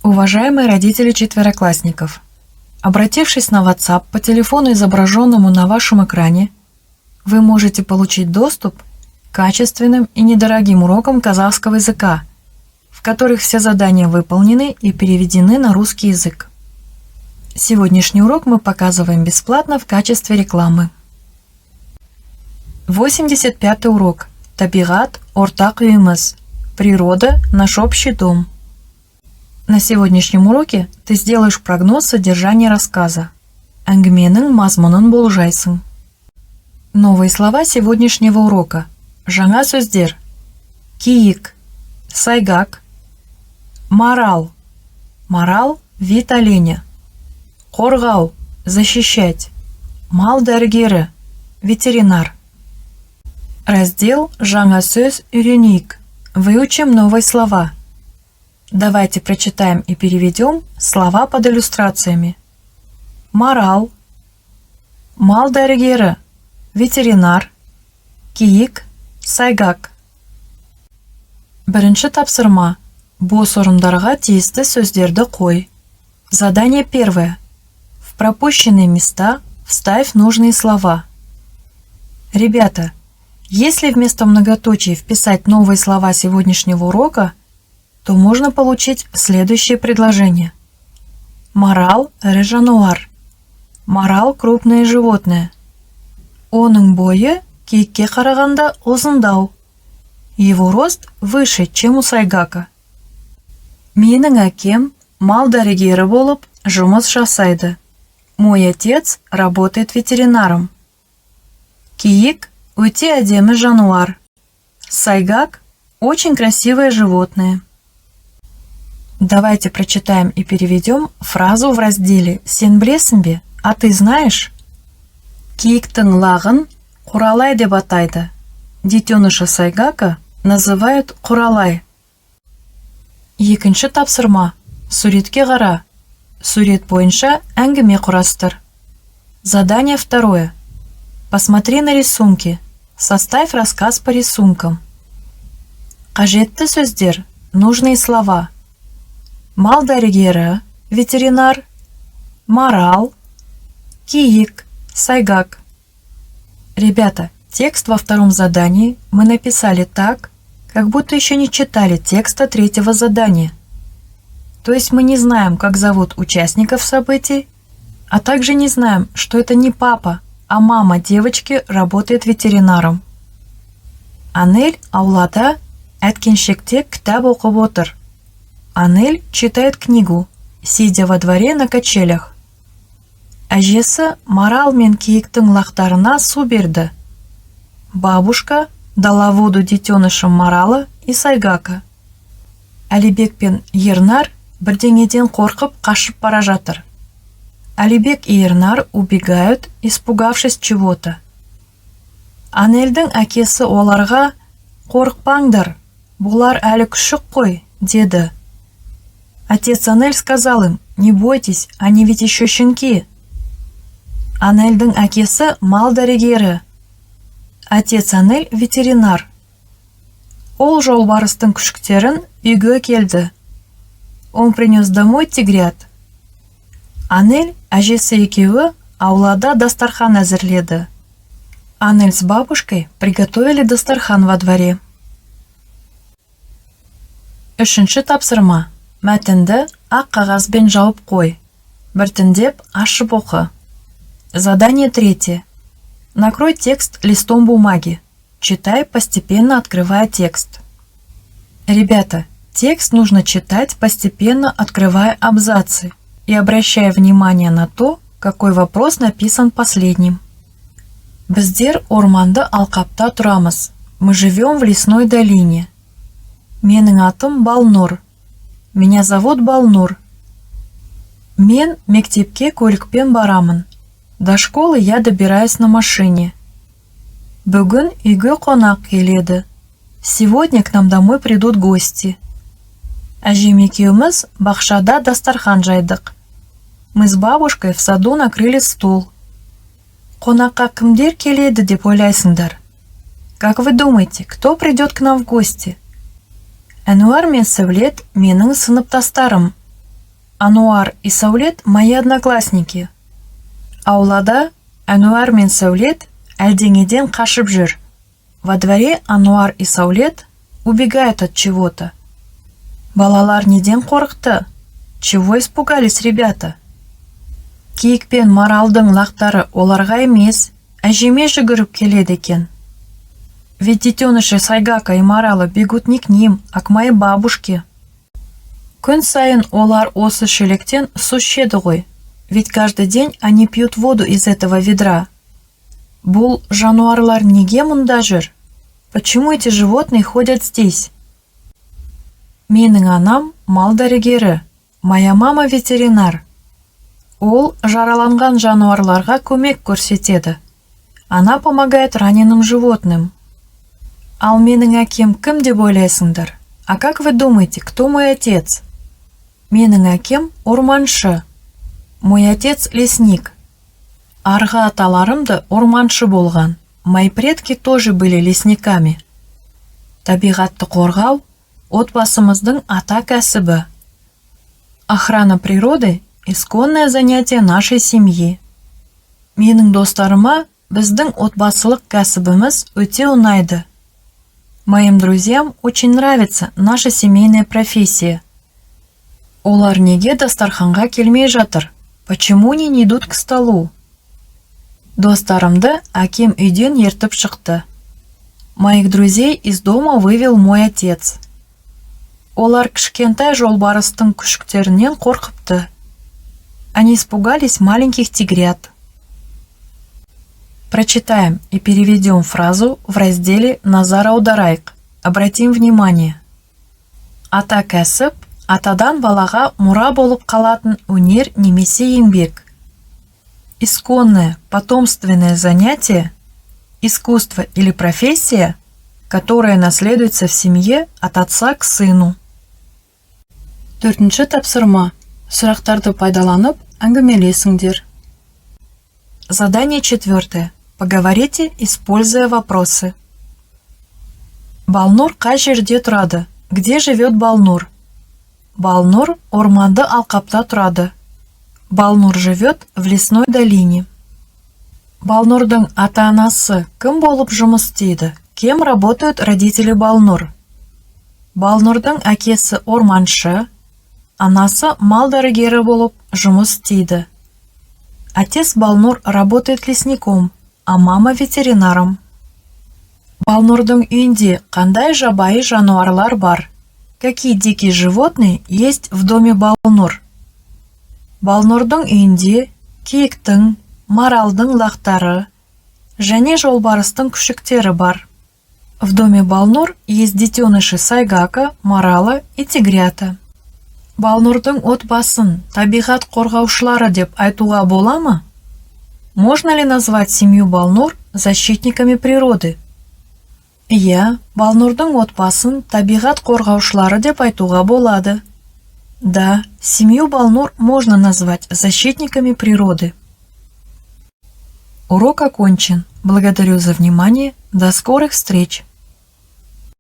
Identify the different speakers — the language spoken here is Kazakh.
Speaker 1: Уважаемые родители четвероклассников, обратившись на WhatsApp по телефону, изображенному на вашем экране, вы можете получить доступ к качественным и недорогим урокам казахского языка, в которых все задания выполнены и переведены на русский язык. Сегодняшний урок мы показываем бесплатно в качестве рекламы. 85-й урок. Табигат ортак үйіміз. Природа – наш общий дом. На сегодняшнем уроке ты сделаешь прогноз содержания рассказа. Әңгіменің мазмұнын болжайсың. Новые слова сегодняшнего урока. Жаңа сөздер. Киік, сайгак, марал. Марал – вид оленя. Қорғау – защищать. Мал дәрігері – ветеринар. Раздел «Жаңа сөз үйренейік». Выучим новые слова. Давайте прочитаем и переведем слова под иллюстрациями. Марал, мал дәрігері, ветеринар, киік, сайгак. Бірінші тапсырма. Бос орындарға тиісті сөздерді қой. Задание первое. В пропущенные места вставь нужные слова. Ребята, если вместо многоточий вписать новые слова сегодняшнего урока, то можно получить следующее предложение. Марал – режануар. Марал – крупное животное. Оның бойы киікке қарағанда ұзындау. Его рост выше, чем у сайгака. Менің әкем мал дәрігері болып жұмыс жасайды. Мой отец работает ветеринаром. Киік – өте әдемі жануар. Сайгак – очень красивое животное. Давайте прочитаем и переведем фразу в разделе «Сен білесің бе? А ты знаешь?» Киіктің лағын құралай деп атайды. Детеныша сайгака называют құралай. Екінші тапсырма. Суретке қара. Сурет бойынша әңгіме құрастыр. Задание второе. Посмотри на рисунки. Составь рассказ по рисункам. Қажетті сөздер. Нужные слова. Мал дәрігері, ветеринар, марал, киік, сайгак. Ребята, текст во втором задании мы написали так, как будто еще не читали текста третьего задания. То есть мы не знаем, как зовут участников событий, а также не знаем, что это не папа, а мама девочки работает ветеринаром. Анель аулада әткеншекте кітап оқып отыр. Анель читает книгу, сидя во дворе на качелях. Әжесі марал мен киіктің лақтарына су берді. Бабушка дала воду детенышам марала и сайгака. Әлибек пен Ернар бірдеңеден қорқып қашып бара жатыр. Әлибек и Ернар убегают, испугавшись чего-то. Анельдің әкесі оларға «Қорықпаңдар, бұлар әлі күшік қой», деді. Отец Анель сказал им: «Не бойтесь, они ведь еще щенки». Анельдің әкесі мал дәрігері. Отец Анель ветеринар. Ол жолбарыстың күшіктерін үйге келді. Он принес домой тигрят. Анель әжесі екеуі аулада дастархан әзірледі. Анель с бабушкой приготовили дастархан во дворе. Үшінші тапсырма. Мәтінді ақ қағазбен жауып қой. Біртіндеп ашып оқы. Задание третье. Накрой текст листом бумаги. Читай, постепенно открывая текст. Ребята, текст нужно читать, постепенно открывая абзацы и обращая внимание на то, какой вопрос написан последним. Біздер орманды алқапта тұрамыз. Мы живем в лесной долине. Менің атым Балнур. Меня зовут Балнур. Мен мектепке көлікпен барамын. До школы я добираюсь на машине. Бүгін үйге қонақ келеді. Сегодня к нам домой придут гости. Әжем екеуміз бақшада дастархан жайдық. Мы с бабушкой в саду накрыли стол. Қонаққа кімдер келеді деп ойлайсыңдар? Как вы думаете, кто придет к нам в гости? Әнуар мен Сәулет менің сыныптастарым. Ануар и Сәулет мои одноклассники. Аулада Ануар мен Сәулет әлденеден қашып жүр. Во дворе Ануар и Сәулет убегают от чего-то. Балалар неден қорықты? Чего испугались ребята? Киік пен маралдың лақтары оларға емес, әжеме жүгіріп келеді екен. Ведь детеныши Сайгака и Марала бегут не к ним, а к моей бабушке. Күн сайын олар осы шелектен су ішеді ғой. Ведь каждый день они пьют воду из этого ведра. Бұл жануарлар неге мұнда жүр? Почему эти животные ходят здесь? Менің анам мал дәрігері, моя мама ветеринар. Ол жараланған жануарларға көмек көрсетеді. Она помогает раненым животным. Ал менің әкем кім деп ойлайсыңдар? А как вы думаете, кто мой отец? Менің әкем орманшы. Мой отец лесник. Арғы аталарым да орманшы болған. Мои предки тоже были лесниками. Табиғатты қорғау отбасымыздың ата кәсібі. Охрана природы – исконное занятие нашей семьи. Менің достарыма біздің отбасылық кәсібіміз өте ұнайды. Моим друзьям очень нравится наша семейная профессия. Олар неге дастарханға келмей жатыр? Почему они не идут к столу? Достарымды әкем үйден ертіп шықты. Моих друзей из дома вывел мой отец. Олар кішкентай жолбарыстың күшіктерінен қорқыпты. Они испугались маленьких тигрят. Прочитаем и переведем фразу в разделе «Назар аударайық». Обратим внимание. Ата кәсіп – атадан балаға мұра болып қалатын өнер немесе еңбек. Исконное, потомственное занятие – искусство или профессия, которая наследуется в семье от отца к сыну. Төртінші тапсырма. Сұрақтарды пайдаланып әңгімелесіңдер. Задание 4. Поговорите, используя вопросы. Балнур қай жерде тұрады? Где живет Балнур? Балнур орманды алқапта тұрады. Балнур живет в лесной долине. Балнурдың ата-анасы кім болып жұмыс істейді? Кем работают родители Балнур? Балнурдың әкесі орманшы, анасы мал дәрігері болып жұмыс істейді. Отец Балнур работает лесником, а мама ветеринаром. Балнурдың үйінде қандай жабайы жануарлар бар? Какие дикие животные есть в доме Балнур? Балнурдың үйінде киіктің, маралдың лақтары және жолбарыстың күшіктері бар. В доме Балнур есть детеныши Сайгака, Марала и тигрята. Балнурдың отбасын табиғат қорғаушылары деп айтуға бола ма? Можно ли назвать семью Балнур защитниками природы? Иә, Балнурдың отбасын табиғат қорғаушылары деп айтуға болады. Да, семью Балнур можно назвать защитниками природы. Урок окончен. Благодарю за внимание. До скорых встреч!